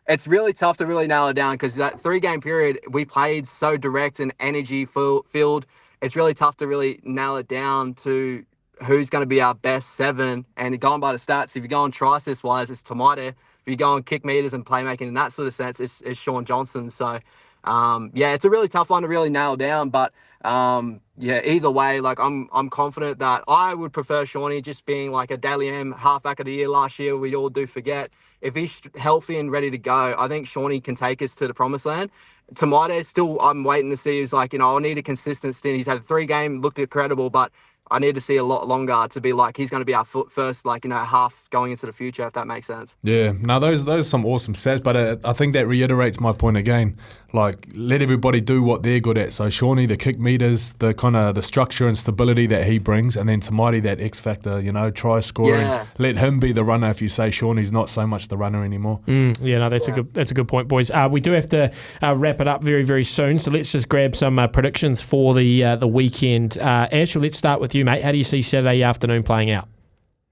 It's really tough to really nail it down because that 3-game period we played so direct and energy filled. It's really tough to really nail it down to who's going to be our best 7. And going by the stats, if you're going try assist wise, it's Tomato. If you go on kick meters and playmaking in that sort of sense, it's Sean Johnson. So, yeah, it's a really tough one to really nail down. But, yeah, either way, like I'm confident that I would prefer Shawnee just being like a Dally M halfback of the year last year. We all do forget. If he's healthy and ready to go, I think Shawnee can take us to the promised land. Tomato, still, I'm waiting to see. Is like, you know, I need a consistent stint. He's had a 3-game, looked incredible, but I need to see a lot longer to be like he's going to be our first, like, you know, half going into the future, if that makes sense. Yeah, no, those are some awesome stats, but I think that reiterates my point again. Like, let everybody do what they're good at. So Shawnee, the kick meters, the kind of the structure and stability that he brings, and then Tamati, that X factor, you know, try scoring. Yeah. Let him be the runner. If you say Shawnee's not so much the runner anymore. Yeah, no, that's a good point, boys. We do have to wrap it up very, very soon. So let's just grab some predictions for the weekend. Ash, let's start with you, mate. How do you see Saturday afternoon playing out?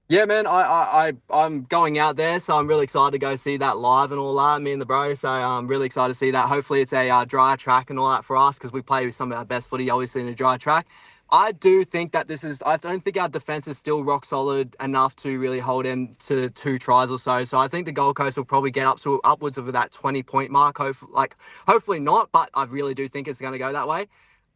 Yeah, man, I'm going out there, so I'm really excited to go see that live and all that, me and the bro, so I'm really excited to see that. Hopefully it's a dry track and all that for us, because we play with some of our best footy, obviously, in a dry track. I do think that I don't think our defence is still rock solid enough to really hold them to 2 tries or so. So I think the Gold Coast will probably get upwards of that 20-point mark. Hopefully not, but I really do think it's going to go that way.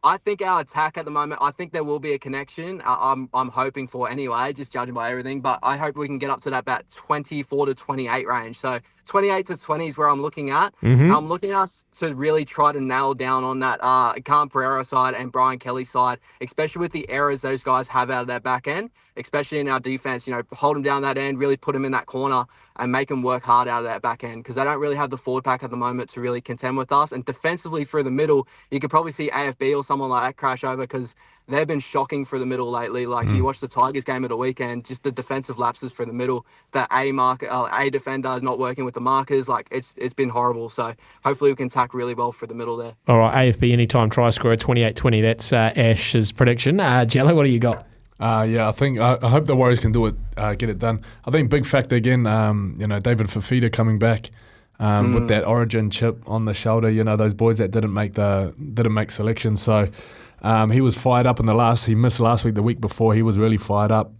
I think our attack at the moment, I think there will be a connection. I'm hoping for anyway, just judging by everything. But I hope we can get up to that about 24 to 28 range. So 28 to 20 is where I'm looking at. I'm looking at us to really try to nail down on that Cam Pereira side and Brian Kelly side, especially with the errors those guys have out of their back end, especially in our defense. You know, hold them down that end, really put them in that corner and make them work hard out of that back end, because they don't really have the forward pack at the moment to really contend with us. And defensively through the middle, you could probably see AFB or someone like that crash over, because they've been shocking for the middle lately. Like you watch the Tigers game at the weekend, just the defensive lapses for the middle, that A defender is not working with the markers. Like it's been horrible. So hopefully we can tack really well for the middle there. All right, AFB anytime try scorer 28-20. That's Ash's prediction. Jello, what do you got? Yeah, I hope the Warriors can do it, get it done. I think big factor again, you know, David Fafita coming back with that Origin chip on the shoulder. You know, those boys that didn't make selection. So he was fired up he missed last week. The week before, he was really fired up.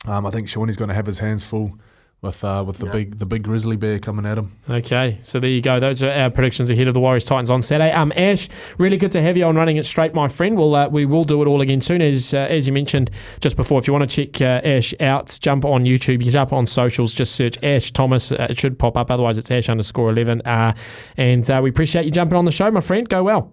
I think Shawnee's going to have his hands full with the big grizzly bear coming at him. Okay, so there you go. Those are our predictions ahead of the Warriors Titans on Saturday. Ash, really good to have you on Running It Straight, my friend. We will do it all again soon, as you mentioned just before. If you want to check Ash out, jump on YouTube, get up on socials, just search Ash Thomas. It should pop up. Otherwise, it's Ash_11. And we appreciate you jumping on the show, my friend. Go well.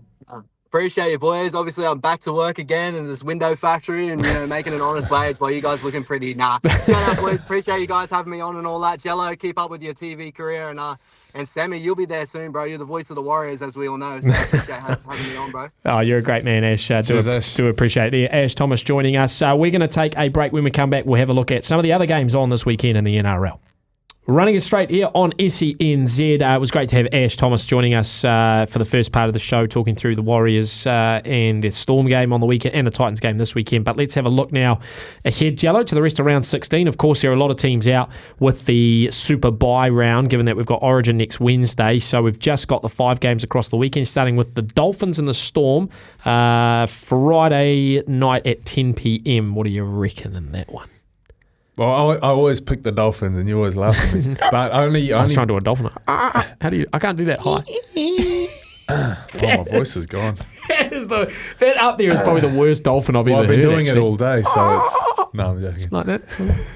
Appreciate you, boys. Obviously, I'm back to work again in this window factory and, making an honest wage while you guys looking pretty. Shout out, boys. Appreciate you guys having me on and all that. Jello, keep up with your TV career. And Sammy, you'll be there soon, bro. You're the voice of the Warriors, as we all know. So I appreciate having me on, bro. Oh, you're a great man, Ash. Do appreciate it. Ash Thomas joining us. We're going to take a break. When we come back, we'll have a look at some of the other games on this weekend in the NRL. Running it straight here on SENZ. It was great to have Ash Thomas joining us for the first part of the show, talking through the Warriors and the Storm game on the weekend and the Titans game this weekend. But let's have a look now ahead, Jello, to the rest of round 16. Of course, there are a lot of teams out with the Super Bye round, given that we've got Origin next Wednesday. So we've just got the 5 games across the weekend, starting with the Dolphins and the Storm Friday night at 10 p.m. What do you reckon in that one? Well, I always pick the Dolphins, and you always laugh at me. But only I was trying to do a dolphin. How do you? I can't do that high. My voice is gone. That up there is probably the worst dolphin I've ever heard. I've been doing actually. it all day, so it's... No, I'm joking. It's like that?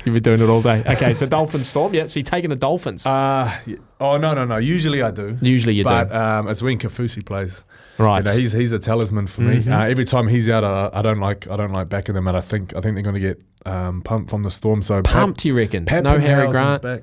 You've been doing it all day. Okay, so Dolphin Storm. Yeah, so you're taking the Dolphins. Yeah. Oh, no. Usually I do. Usually you do. But it's when Kafusi plays. Right. He's a talisman for me. Every time he's out, I don't like backing them, and I think they're going to get pumped from the Storm. So pumped, you reckon? No Harry Grant. Back.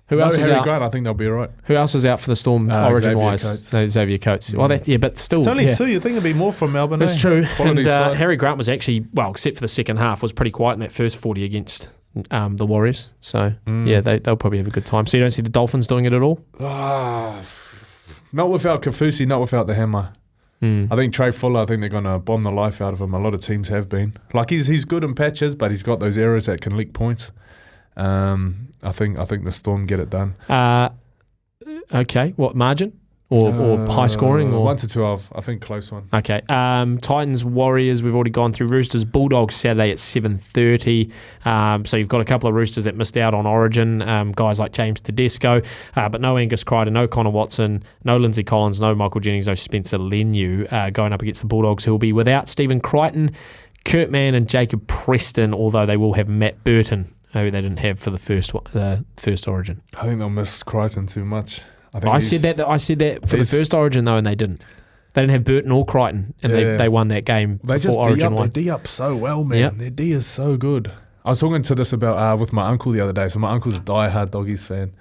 Who else is Harry out? Grant, I think they'll be all right. Who else is out for the Storm origin-wise? Xavier Coates. Well, but still. It's only 2. You think there'd be more from Melbourne? That's true. And side. Harry Grant was actually, well, except for the second half, was pretty quiet in that first 40 against the Warriors. So, yeah, they'll probably have a good time. So you don't see the Dolphins doing it at all? Not without Kafusi, not without the hammer. I think Trey Fuller, I think they're going to bomb the life out of him. A lot of teams have been. Like, he's good in patches, but he's got those errors that can leak points. I think the Storm get it done. Okay, what margin or high scoring or 1-12? I think close one. Okay. Titans Warriors. We've already gone through. Roosters Bulldogs Saturday at 7:30. So you've got a couple of Roosters that missed out on Origin. Guys like James Tedesco, but no Angus Crichton, no Connor Watson, no Lindsay Collins, no Michael Jennings, no Spencer Leniu going up against the Bulldogs, who will be without Stephen Crichton, Kurt Mann, and Jacob Preston. Although they will have Matt Burton, who they didn't have for the first Origin. I think they'll miss Crichton too much. I said that for the first Origin though, and they didn't. They didn't have Burton or Crichton, and they won that game. They before just Origin won. They D up so well, man. Yep. Their D is so good. I was talking to this about with my uncle the other day. So my uncle's a diehard Doggies fan.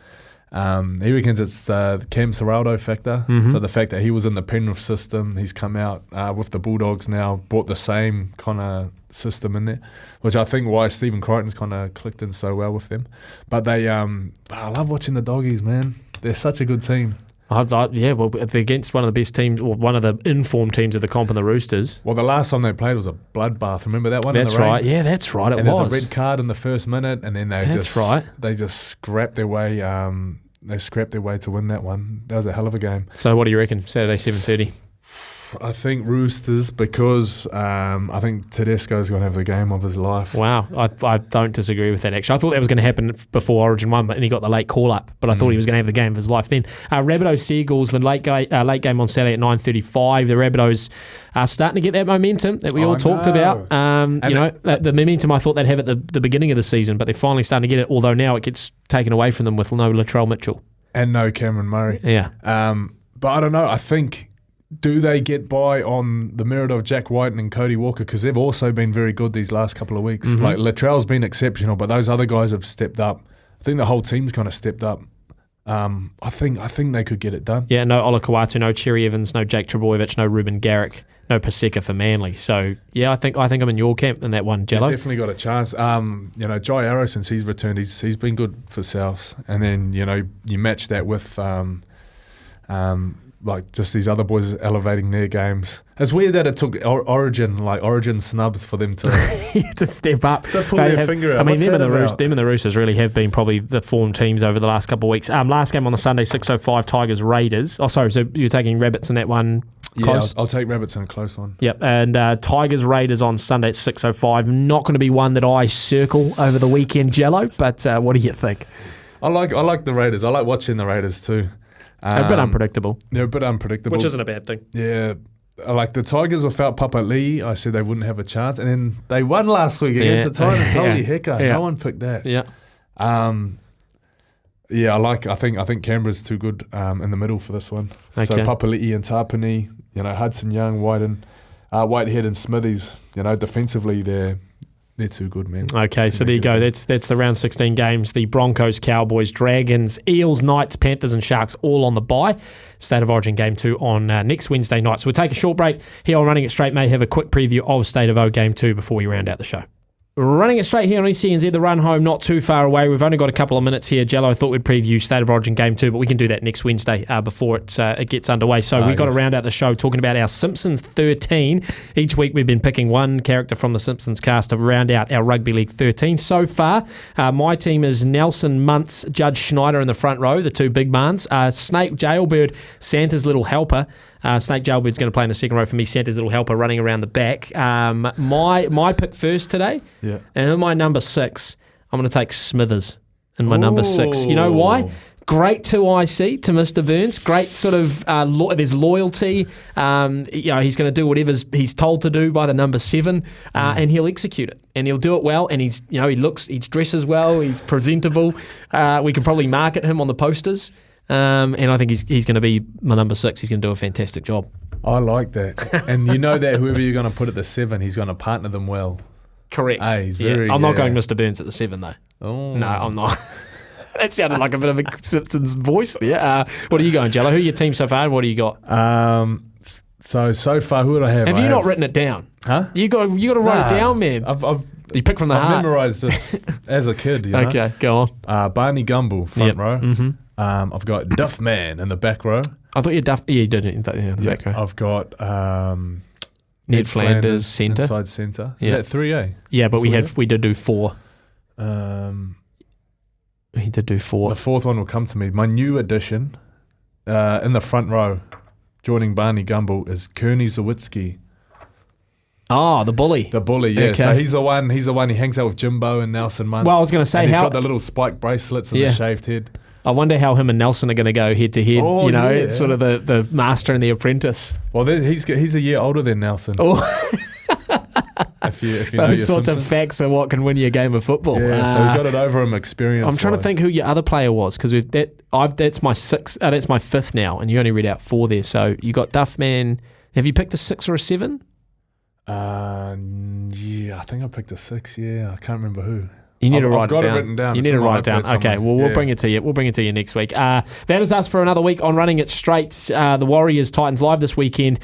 He reckons it's the Cam Serraldo factor. So the fact that he was in the Penrith system, he's come out with the Bulldogs now, brought the same kind of system in there, which I think why Stephen Crichton's kind of clicked in so well with them. But they, I love watching the Doggies, man. They're such a good team. Well, they're against one of the best teams, or one of the informed teams of the comp in the Roosters. Well, the last time they played was a bloodbath. Remember that one? That's in the rain? right. Yeah, that's right. There's a red card in the first minute, and then they just scrapped their way. They scrapped their way to win that one. That was a hell of a game. So what do you reckon? Saturday 7:30. I think Roosters, because I think Tedesco's going to have the game of his life. Wow, I don't disagree with that, actually. I thought that was going to happen before Origin 1, and he got the late call-up, but I thought he was going to have the game of his life then. Rabbitohs Seagulls, the late game on Saturday at 9:35. The Rabbitohs are starting to get that momentum that we all talked about. The momentum I thought they'd have at the beginning of the season, but they're finally starting to get it, although now it gets taken away from them with no Latrell Mitchell. And no Cameron Murray. Yeah. But I don't know, I think... Do they get by on the merit of Jack Whiten and Cody Walker? Because they've also been very good these last couple of weeks. Like Latrell's been exceptional, but those other guys have stepped up. I think the whole team's kind of stepped up. I think they could get it done. Yeah, no Ola Kawatu, no Cherry Evans, no Jake Trebojevic, no Ruben Garrick, no Paseka for Manly. So yeah, I think I'm in your camp in that one, Jello. Definitely got a chance. Jai Arrow, since he's returned, he's been good for Souths, and then you match that with like just these other boys elevating their games. It's weird that it took Origin snubs for them to to step up. To pull their finger out. I mean, them and the Roosters really have been probably the form teams over the last couple of weeks. Last game on the Sunday, 6:05, Tigers Raiders. Oh, sorry, so you're taking Rabbits in that one? Close? Yeah, I'll take Rabbits in a close one. Yep, and Tigers Raiders on Sunday at 6:05. Not going to be one that I circle over the weekend, Jello, but what do you think? I like the Raiders. I like watching the Raiders too. They're a bit unpredictable. They're a bit unpredictable. Which isn't a bad thing. Yeah. Like the Tigers without Papa Lee, I said they wouldn't have a chance. And then they won last week against the Titans. Holy hecker. No one picked that. Yeah. I think Canberra's too good in the middle for this one. Okay. So Papali'i and Tapani, Hudson Young, Whitehead and Smithies, defensively they're too good, man. Okay, so there you go. That's the round 16 games. The Broncos, Cowboys, Dragons, Eels, Knights, Panthers and Sharks all on the bye. State of Origin Game 2 on next Wednesday night. So we'll take a short break here on Running It Straight. May have a quick preview of State of O Game 2 before we round out the show. Running it straight here on SENZ, the run home not too far away. We've only got a couple of minutes here. Jello, I thought we'd preview State of Origin Game 2, but we can do that next Wednesday before it gets underway. So we've got to round out the show talking about our Simpsons 13. Each week we've been picking one character from the Simpsons cast to round out our Rugby League 13. So far, my team is Nelson Muntz, Judge Schneider in the front row, the two big mans. Snake Jailbird, Santa's little helper. Snake Jailbird's going to play in the second row for me. Santa's little helper running around the back. My pick first today. Yeah. And in my number 6, I'm going to take Smithers in my number 6. You know why? Great 2IC to Mr. Burns. Great sort of there's loyalty. He's going to do whatever he's told to do by the number 7, and he'll execute it. And he'll do it well. And he dresses well. He's presentable. We can probably market him on the posters. And I think he's going to be my number 6. He's going to do a fantastic job. I like that. And you know that whoever you're going to put at the 7, he's going to partner them well. Correct. He's I'm not going Mr. Burns at the 7 though. Oh. No, I'm not. That sounded like a bit of a Simpsons voice there. What are you going, Jello? Who are your team so far and what do you got? So far, who would I have? Have you not written it down? Huh? You got to write it down, man. You pick from the heart. I've memorised this as a kid, Okay, go on. Barney Gumble, front row. Mm-hmm. I've got Duff Man in the back row. I thought you did it in the back row. I've got Ned Flanders, centre. Inside centre. Is that 3A? Yeah, but we did do 4. We did do 4. The fourth one will come to me. My new addition in the front row, joining Barney Gumble, is Kearney Zawitsky. Oh, the bully. The bully, yeah. Okay. So he's the one. He hangs out with Jimbo and Nelson Muntz. Well, I was going to say, and he's got the little spike bracelets and the shaved head. I wonder how him and Nelson are going to go head to head. It's sort of the master and the apprentice. Well, he's a year older than Nelson. Oh. if you know Those your sorts Simpsons. of facts are what can win you a game of football. Yeah, so he's got it over him experience. I'm trying to think who your other player was because that's my 6th. That's my 5th now, and you only read out 4 there. So you got Duffman. Have you picked a 6 or a 7? Yeah, I think I picked a 6. Yeah, I can't remember who. You need to write I've got it down. It written down. You need to write it down. Okay, well, we'll bring it to you. We'll bring it to you next week. That is us for another week on Running It Straight. The Warriors Titans live this weekend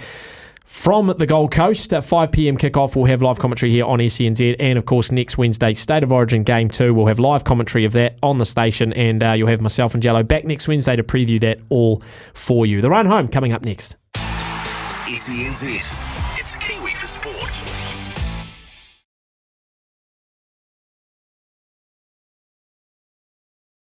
from the Gold Coast at 5 p.m. kickoff. We'll have live commentary here on SENZ, and of course next Wednesday, State of Origin Game 2. We'll have live commentary of that on the station, and you'll have myself and Jello back next Wednesday to preview that all for you. The run home coming up next. SENZ. It's Kiwi for sport.